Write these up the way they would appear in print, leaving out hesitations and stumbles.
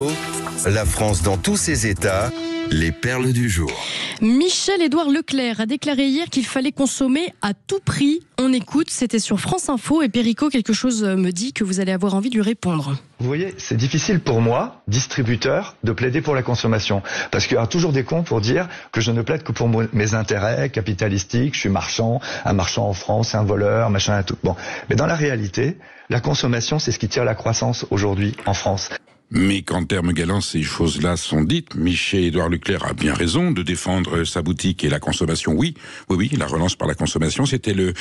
La France dans tous ses états, les perles du jour. Michel-Édouard Leclerc a déclaré hier qu'il fallait consommer à tout prix. On écoute, c'était sur France Info et Perico, quelque chose me dit que vous allez avoir envie de lui répondre. Vous voyez, c'est difficile pour moi, distributeur, de plaider pour la consommation. Parce qu'il y aura toujours des cons pour dire que je ne plaide que pour mes intérêts capitalistiques, je suis marchand, un marchand en France, un voleur, machin, tout. Bon. Mais dans la réalité, la consommation, c'est ce qui tire la croissance aujourd'hui en France. Mais qu'en termes galants, ces choses-là sont dites. Michel-Édouard Leclerc a bien raison de défendre sa boutique et la consommation. Oui, la relance par la consommation, c'était le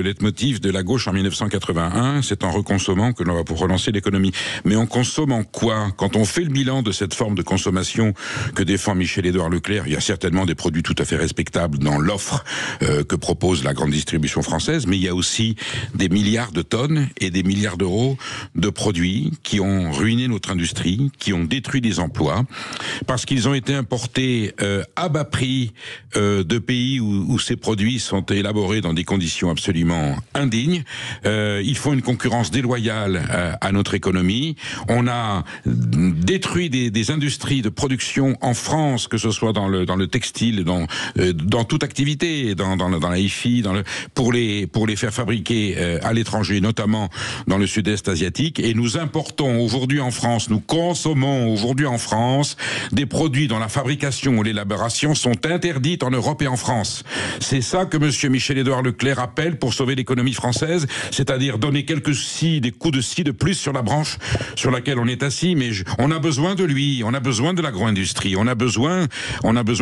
leitmotiv de la gauche en 1981. C'est en reconsommant que l'on va pour relancer l'économie. Mais on consomme en quoi? Quand on fait le bilan de cette forme de consommation que défend Michel-Édouard Leclerc, il y a certainement des produits tout à fait respectables dans l'offre que propose la grande distribution française, mais il y a aussi des milliards de tonnes et des milliards d'euros de produits qui ont ruiné notre industrie, qui ont détruit des emplois, parce qu'ils ont été importés à bas prix de pays où ces produits sont élaborés dans des conditions absolument indignes. Ils font une concurrence déloyale à notre économie. On a détruit des industries de production en France, que ce soit dans le textile, dans toute activité, dans la hi-fi, pour les faire fabriquer à l'étranger, notamment dans le sud-est asiatique. Et nous importons aujourd'hui en France, nous consommons aujourd'hui en France des produits dont la fabrication ou l'élaboration sont interdites en Europe et en France. C'est ça que monsieur Michel-Édouard Leclerc appelle pour sauver l'économie française, c'est-à-dire donner des coups de scie de plus sur la branche sur laquelle on est assis, mais on a besoin de lui, on a besoin de l'agro-industrie, on a besoin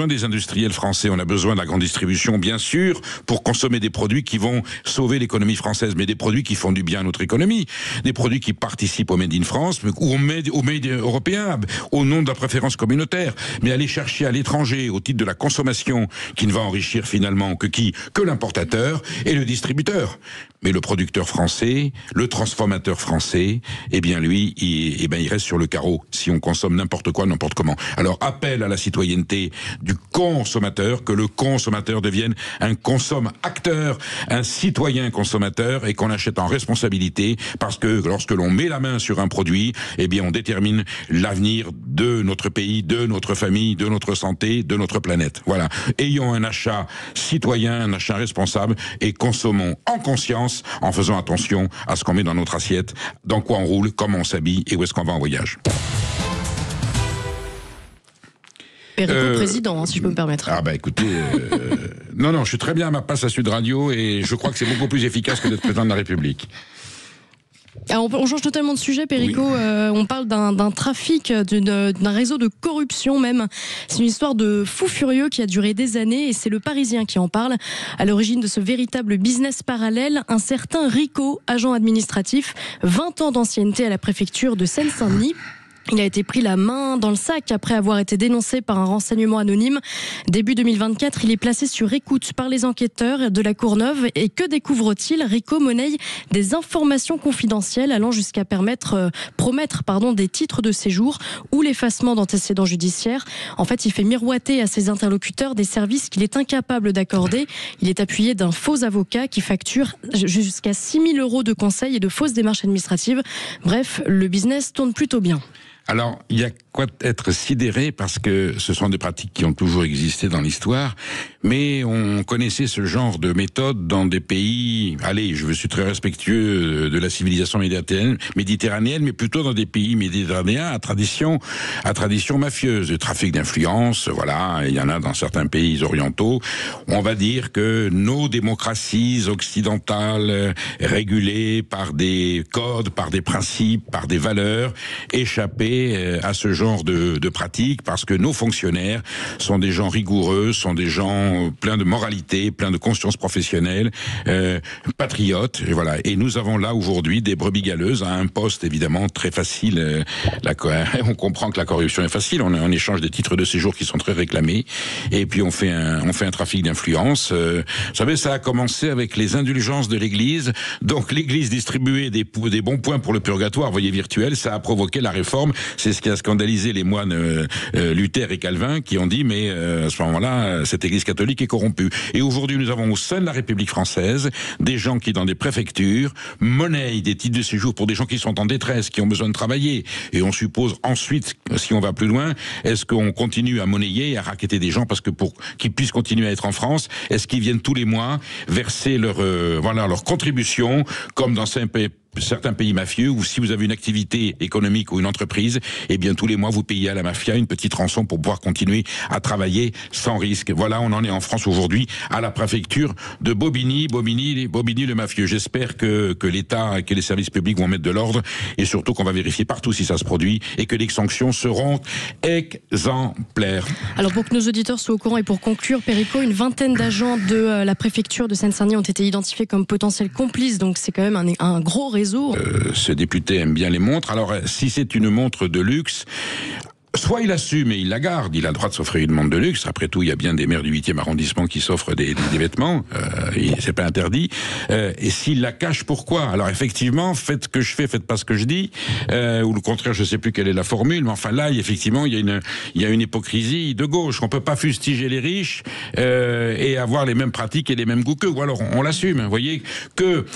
des industriels français, on a besoin de la grande distribution, bien sûr, pour consommer des produits qui vont sauver l'économie française, mais des produits qui font du bien à notre économie, des produits qui participent au Made in France, ou au Made européen, au nom de la préférence communautaire, mais aller chercher à l'étranger, au titre de la consommation, qui ne va enrichir finalement que l'importateur et le distributeur. Mais le producteur français, le transformateur français, eh bien lui, il reste sur le carreau si on consomme n'importe quoi, n'importe comment. Alors appel à la citoyenneté du consommateur, que le consommateur devienne un consomme-acteur, un citoyen consommateur, et qu'on achète en responsabilité, parce que lorsque l'on met la main sur un produit, eh bien on détermine l'avenir de notre pays, de notre famille, de notre santé, de notre planète. Voilà. Ayons un achat citoyen, un achat responsable, et consommons en conscience, en faisant attention à ce qu'on met dans notre assiette, dans quoi on roule, comment on s'habille et où est-ce qu'on va en voyage. Perico président, si je peux me permettre. Ah bah écoutez, non, je suis très bien à ma place à Sud Radio et je crois que c'est beaucoup plus efficace que d'être président de la République. Alors on change totalement de sujet, Perico. Oui. On parle d'un trafic, d'un réseau de corruption même. C'est une histoire de fou furieux qui a duré des années et c'est le Parisien qui en parle. À l'origine de ce véritable business parallèle, un certain Rico, agent administratif, 20 ans d'ancienneté à la préfecture de Seine-Saint-Denis. Il a été pris la main dans le sac après avoir été dénoncé par un renseignement anonyme. Début 2024, il est placé sur écoute par les enquêteurs de la Courneuve. Et que découvre-t-il? Rico monnaie des informations confidentielles allant jusqu'à promettre des titres de séjour ou l'effacement d'antécédents judiciaires. En fait, il fait miroiter à ses interlocuteurs des services qu'il est incapable d'accorder. Il est appuyé d'un faux avocat qui facture jusqu'à 6 000 € de conseils et de fausses démarches administratives. Bref, le business tourne plutôt bien. Alors, il y a quoi être sidéré parce que ce sont des pratiques qui ont toujours existé dans l'histoire, mais on connaissait ce genre de méthode dans des pays, je suis très respectueux de la civilisation méditerranéenne, mais plutôt dans des pays méditerranéens à tradition mafieuse, de trafic d'influence, voilà, il y en a dans certains pays orientaux. On va dire que nos démocraties occidentales, régulées par des codes, par des principes, par des valeurs, échappaient à ce genre de pratiques parce que nos fonctionnaires sont des gens rigoureux, sont des gens pleins de moralité, pleins de conscience professionnelle, patriotes, et voilà. Et nous avons là aujourd'hui des brebis galeuses à un poste évidemment très facile. On comprend que la corruption est facile, on échange des titres de séjour qui sont très réclamés, et puis on fait un trafic d'influence. Vous savez, ça a commencé avec les indulgences de l'Église. Donc l'Église distribuait des bons points pour le purgatoire, vous voyez, virtuel, ça a provoqué la réforme C'est ce qui a scandalisé les moines Luther et Calvin, qui ont dit mais à ce moment-là, cette Église catholique est corrompue. Et aujourd'hui, nous avons au sein de la République française des gens qui, dans des préfectures, monnaient des titres de séjour pour des gens qui sont en détresse, qui ont besoin de travailler. Et on suppose ensuite, si on va plus loin, est-ce qu'on continue à monnayer et à racketter des gens parce que pour qu'ils puissent continuer à être en France, est-ce qu'ils viennent tous les mois verser leur contribution, comme dans certains pays mafieux, où si vous avez une activité économique ou une entreprise, eh bien tous les mois vous payez à la mafia une petite rançon pour pouvoir continuer à travailler sans risque. Voilà, on en est en France aujourd'hui à la préfecture de Bobigny le mafieux. J'espère que l'État et que les services publics vont mettre de l'ordre et surtout qu'on va vérifier partout si ça se produit et que les sanctions seront exemplaires. Alors pour que nos auditeurs soient au courant et pour conclure, Perico, une vingtaine d'agents de la préfecture de Seine-Saint-Denis ont été identifiés comme potentiels complices, donc c'est quand même un gros réseau. Ce député aime bien les montres. Alors, si c'est une montre de luxe, soit il assume et il la garde, il a le droit de s'offrir une montre de luxe. Après tout, il y a bien des maires du 8e arrondissement qui s'offrent des vêtements, c'est pas interdit. Et s'il la cache, pourquoi? Alors effectivement, faites ce que je fais, faites pas ce que je dis, ou le contraire, je sais plus quelle est la formule, mais enfin là, effectivement, il y a une hypocrisie de gauche. On peut pas fustiger les riches et avoir les mêmes pratiques et les mêmes goûts qu'eux, ou alors on l'assume. Vous voyez, que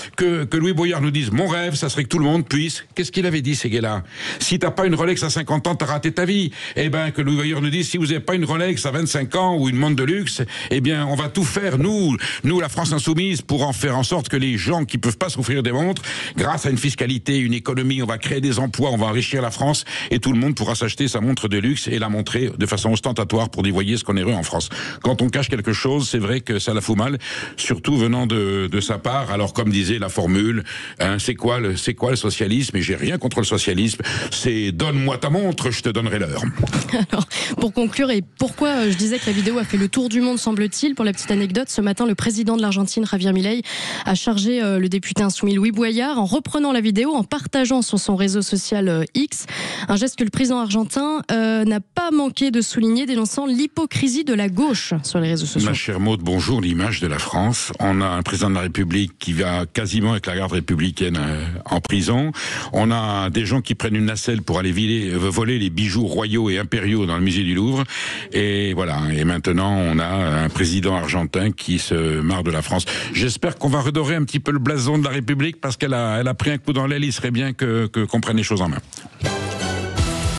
Louis Boyard nous dise, mon rêve, ça serait que tout le monde puisse. Qu'est-ce qu'il avait dit, ces gars-là? Si t'as pas une Rolex à 50 ans, t'as raté ta vie. Eh ben, que Louis Boyard nous dise, si vous n'avez pas une Rolex à 25 ans ou une montre de luxe, eh bien, on va tout faire, nous, la France insoumise, pour en faire en sorte que les gens qui peuvent pas s'offrir des montres, grâce à une fiscalité, une économie, on va créer des emplois, on va enrichir la France et tout le monde pourra s'acheter sa montre de luxe et la montrer de façon ostentatoire pour dire, voyez ce qu'on est heureux en France. Quand on cache quelque chose, c'est vrai que ça la fout mal, surtout venant de sa part. Alors, comme disait la formule, hein, c'est quoi le socialisme? Et j'ai rien contre le socialisme. C'est donne-moi ta montre, je te donnerai l'heure. Alors, pour conclure, et pourquoi je disais que la vidéo a fait le tour du monde, semble-t-il, pour la petite anecdote, ce matin, le président de l'Argentine, Javier Milei, a chargé le député insoumis Louis Boyard en reprenant la vidéo, en partageant sur son réseau social X, un geste que le président argentin n'a pas manqué de souligner, dénonçant l'hypocrisie de la gauche sur les réseaux sociaux. Ma chère Maud, bonjour, l'image de la France. On a un président de la République qui va quasiment avec la garde républicaine en prison. On a des gens qui prennent une nacelle pour aller voler les bijoux royaux et impériaux dans le musée du Louvre. Et voilà. Et maintenant, on a un président argentin qui se marre de la France. J'espère qu'on va redorer un petit peu le blason de la République parce qu'elle a pris un coup dans l'aile. Il serait bien qu'on prenne les choses en main.